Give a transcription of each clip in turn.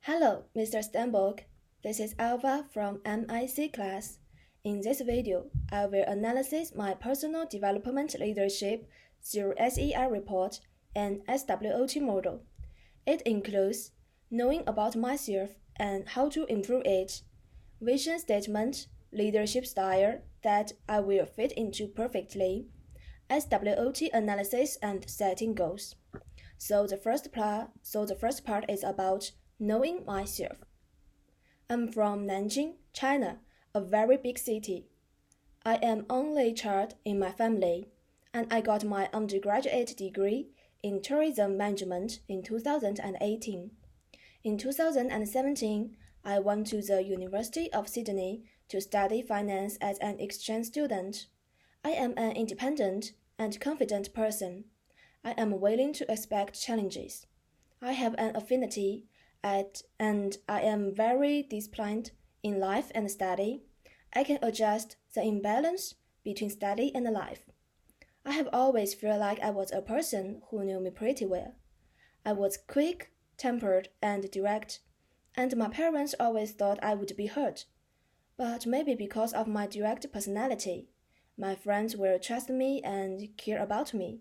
Hello, Mr. Stenberg. This is Alva from MIC class. In this video, I will analyze my personal development leadership through SEI report and SWOT model. It includes knowing about myself and how to improve it, vision statement, leadership style that I will fit into perfectly, SWOT analysis and setting goals. So the first part is about knowing myself. I'm from Nanjing, China, a very big city. I am only child in my family, and I got my undergraduate degree in tourism management in 2018. In 2017, I went to the University of Sydney to study finance as an exchange student. I am an independent and confident person. I am willing to expect challenges. I have an affinity and I am very disciplined in life and study. I can adjust the imbalance between study and life. I have always felt like I was a person who knew me pretty well. I was quick-tempered and direct, and my parents always thought I would be hurt. But maybe because of my direct personality, my friends will trust me and care about me.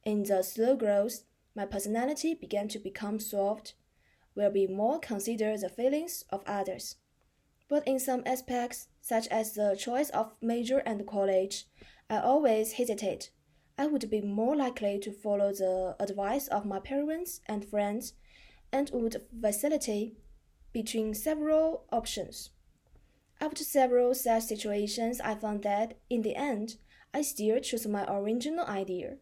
In the slow growth, my personality began to become soft, will be more consider the feelings of others. But in some aspects, such as the choice of major and college, I always hesitate. I would be more likely to follow the advice of my parents and friends and would vacillate between several options. After several such situations, I found that, in the end, I still chose my original idea.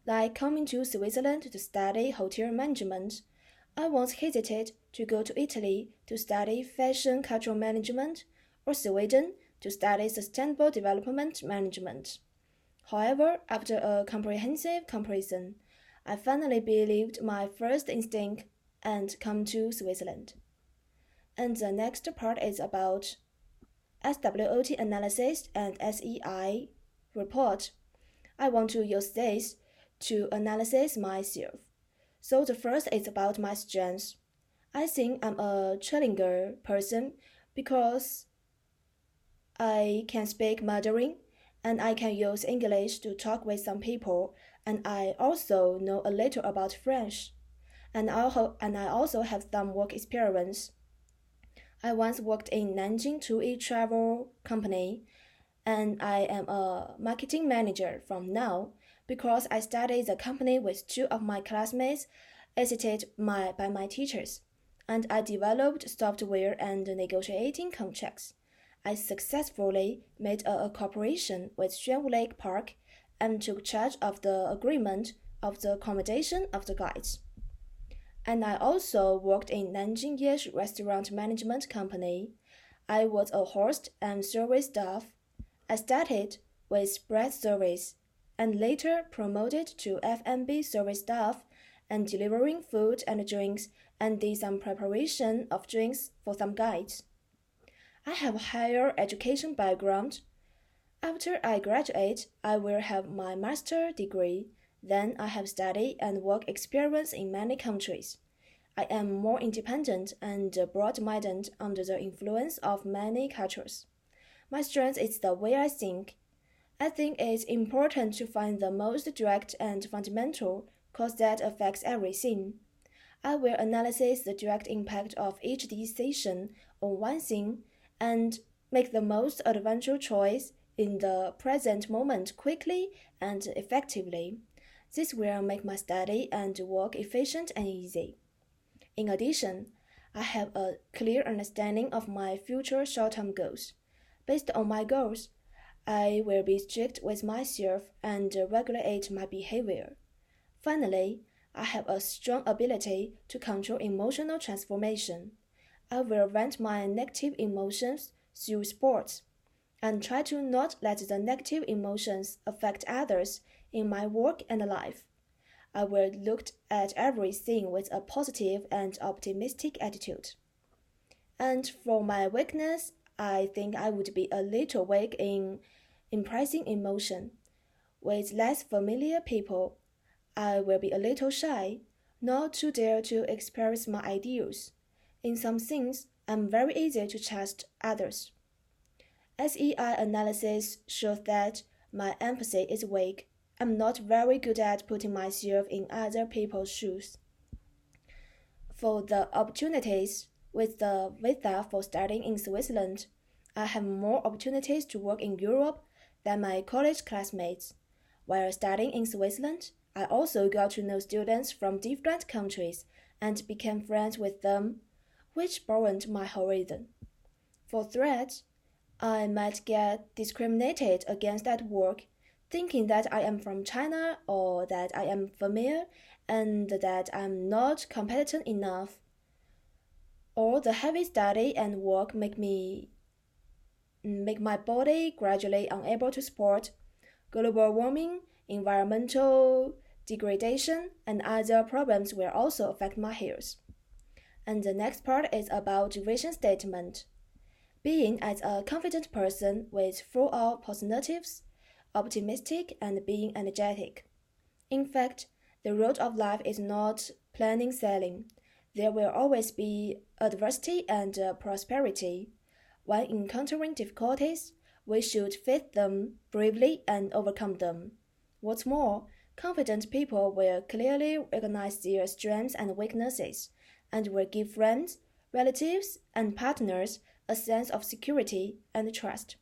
Like coming to Switzerland to study hotel management, I once hesitated to go to Italy to study fashion cultural management or Sweden to study sustainable development management. However, after a comprehensive comparison, I finally believed my first instinct and come to Switzerland. And the next part is about SWOT analysis and SEI report. I want to use this to analyze myself. So the first is about my strengths. I think I'm a trilingual person because I can speak Mandarin and I can use English to talk with some people, and I also know a little about French. And I also have some work experience. I once worked in Nanjing TUI travel company, and I am a marketing manager from now because I studied the company with two of my classmates assisted by my teachers, and I developed software and negotiating contracts. I successfully made a cooperation with Xuanwu Lake Park and took charge of the agreement of the accommodation of the guides. And I also worked in Nanjing Yesh Restaurant Management Company. I was a host and service staff. I started with bread service and later promoted to F&B service staff and delivering food and drinks and did some preparation of drinks for some guides. I have a higher education background. After I graduate, I will have my master's degree. Then I have study and work experience in many countries. I am more independent and broad-minded under the influence of many cultures. My strength is the way I think. I think it's important to find the most direct and fundamental cause that affects everything. I will analyze the direct impact of each decision on one thing and make the most advantageous choice in the present moment quickly and effectively. This will make my study and work efficient and easy. In addition, I have a clear understanding of my future short-term goals. Based on my goals, I will be strict with myself and regulate my behavior. Finally, I have a strong ability to control emotional transformation. I will vent my negative emotions through sports and try to not let the negative emotions affect others in my work and life. I will look at everything with a positive and optimistic attitude. And for my weakness, I think I would be a little weak in impressing emotion. With less familiar people, I will be a little shy, not too dare to express my ideas. In some things, I'm very easy to trust others. SEI analysis shows that my empathy is weak. I'm not very good at putting myself in other people's shoes. For the opportunities with the visa for studying in Switzerland, I have more opportunities to work in Europe than my college classmates. While studying in Switzerland, I also got to know students from different countries and became friends with them, which broadened my horizon. For threats, I might get discriminated against at work, thinking that I am from China or that I am female and that I'm not competent enough. Or the heavy study and work make my body gradually unable to support. Global warming, environmental degradation, and other problems will also affect my health. And the next part is about vision statement. Being as a confident person with full of positives, optimistic, and being energetic. In fact, the road of life is not plain sailing. There will always be adversity and prosperity. When encountering difficulties, we should face them bravely and overcome them. What's more, confident people will clearly recognize their strengths and weaknesses, and will give friends, relatives, and partners a sense of security and trust.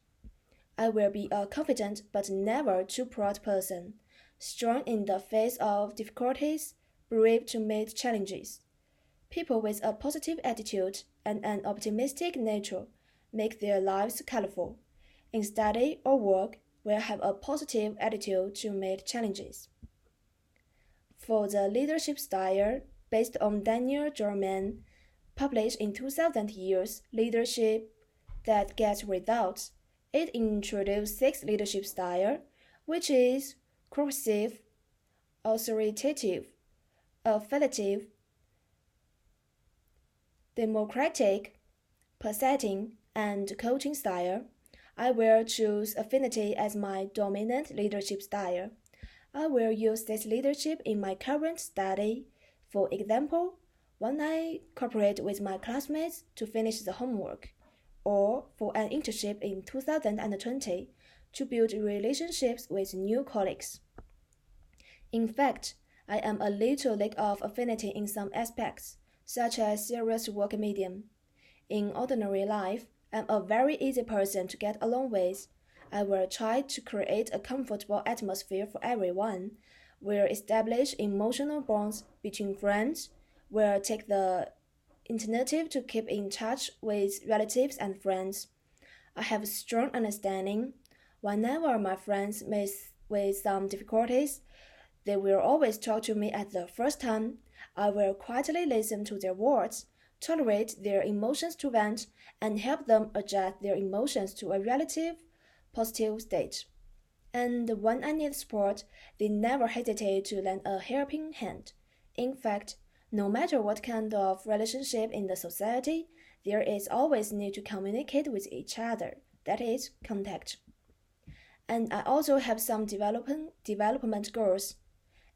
I will be a confident but never too proud person, strong in the face of difficulties, brave to meet challenges. People with a positive attitude and an optimistic nature make their lives colorful. In study or work, will have a positive attitude to meet challenges. For the leadership style, based on Daniel Jorman, published in 2000 years, Leadership That Gets Results, it introduced 6 leadership styles, which is coercive, authoritative, affiliative, democratic, presenting, and coaching style. I will choose affinity as my dominant leadership style. I will use this leadership in my current study. For example, when I cooperate with my classmates to finish the homework, or for an internship in 2020 to build relationships with new colleagues. In fact, I am a little lack of affinity in some aspects, such as serious work medium. In ordinary life, I'm a very easy person to get along with. I will try to create a comfortable atmosphere for everyone, will establish emotional bonds between friends, will take the initiative to keep in touch with relatives and friends. I have a strong understanding. Whenever my friends meet with some difficulties, they will always talk to me at the first time. I will quietly listen to their words, tolerate their emotions to vent, and help them adjust their emotions to a relative, positive state. And when I need support, they never hesitate to lend a helping hand. In fact, no matter what kind of relationship in the society, there is always need to communicate with each other, that is, contact. And I also have some development goals.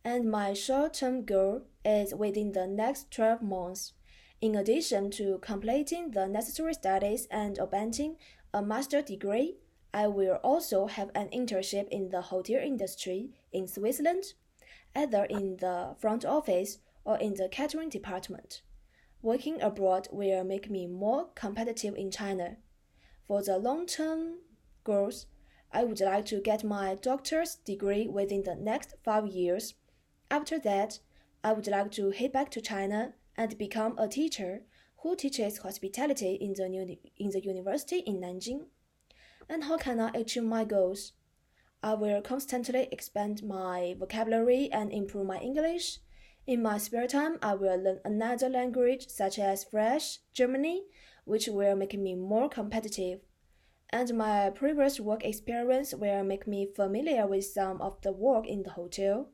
And my short-term goal is within the next 12 months. In addition to completing the necessary studies and obtaining a master's degree, I will also have an internship in the hotel industry in Switzerland, either in the front office or in the catering department. Working abroad will make me more competitive in China. For the long-term goals, I would like to get my doctor's degree within the next 5 years. After that, I would like to head back to China and become a teacher who teaches hospitality in the university in Nanjing. And how can I achieve my goals? I will constantly expand my vocabulary and improve my English. In my spare time, I will learn another language such as French, German, which will make me more competitive. And my previous work experience will make me familiar with some of the work in the hotel,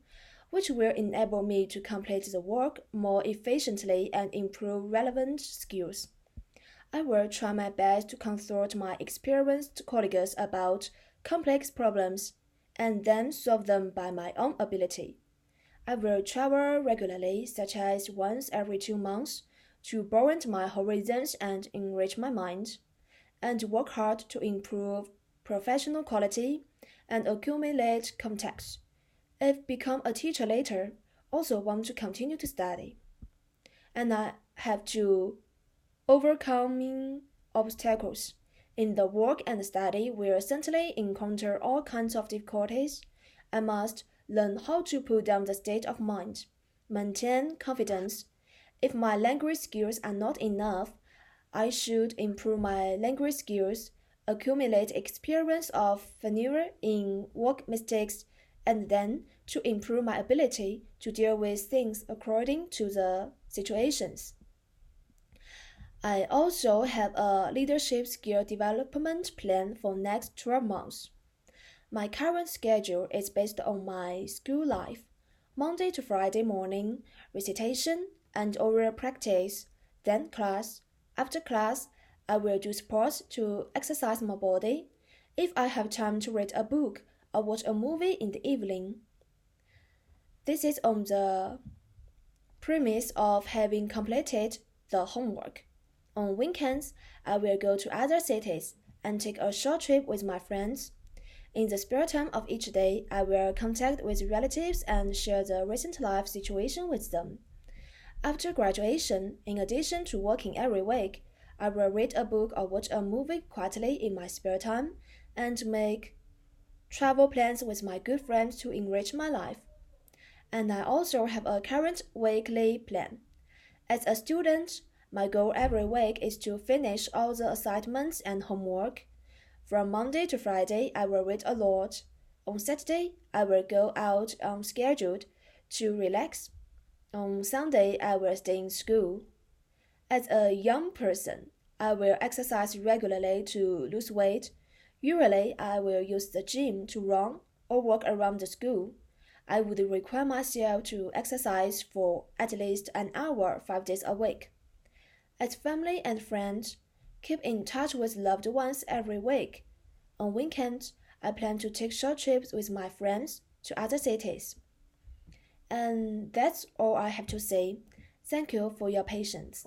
which will enable me to complete the work more efficiently and improve relevant skills. I will try my best to consult my experienced colleagues about complex problems and then solve them by my own ability. I will travel regularly, such as once every 2 months, to broaden my horizons and enrich my mind, and work hard to improve professional quality and accumulate contacts. If become a teacher later, also want to continue to study. And I have to overcoming obstacles. In the work and study, we certainly encounter all kinds of difficulties. I must learn how to put down the state of mind, maintain confidence. If my language skills are not enough, I should improve my language skills, accumulate experience of failure in work mistakes, and then to improve my ability to deal with things according to the situations. I also have a leadership skill development plan for next 12 months. My current schedule is based on my school life. Monday to Friday morning, recitation and oral practice, then class. After class, I will do sports to exercise my body. If I have time to read a book or watch a movie in the evening. This is on the premise of having completed the homework. On weekends, I will go to other cities and take a short trip with my friends. In the spare time of each day, I will contact with relatives and share the recent life situation with them. After graduation, in addition to working every week, I will read a book or watch a movie quietly in my spare time and make travel plans with my good friends to enrich my life. And I also have a current weekly plan. As a student, my goal every week is to finish all the assignments and homework. From Monday to Friday, I will read a lot. On Saturday, I will go out unscheduled to relax. On Sunday, I will stay in school. As a young person, I will exercise regularly to lose weight. Usually, I will use the gym to run or walk around the school. I would require myself to exercise for at least an hour 5 days a week. As family and friends, keep in touch with loved ones every week. On weekends, I plan to take short trips with my friends to other cities. And that's all I have to say. Thank you for your patience.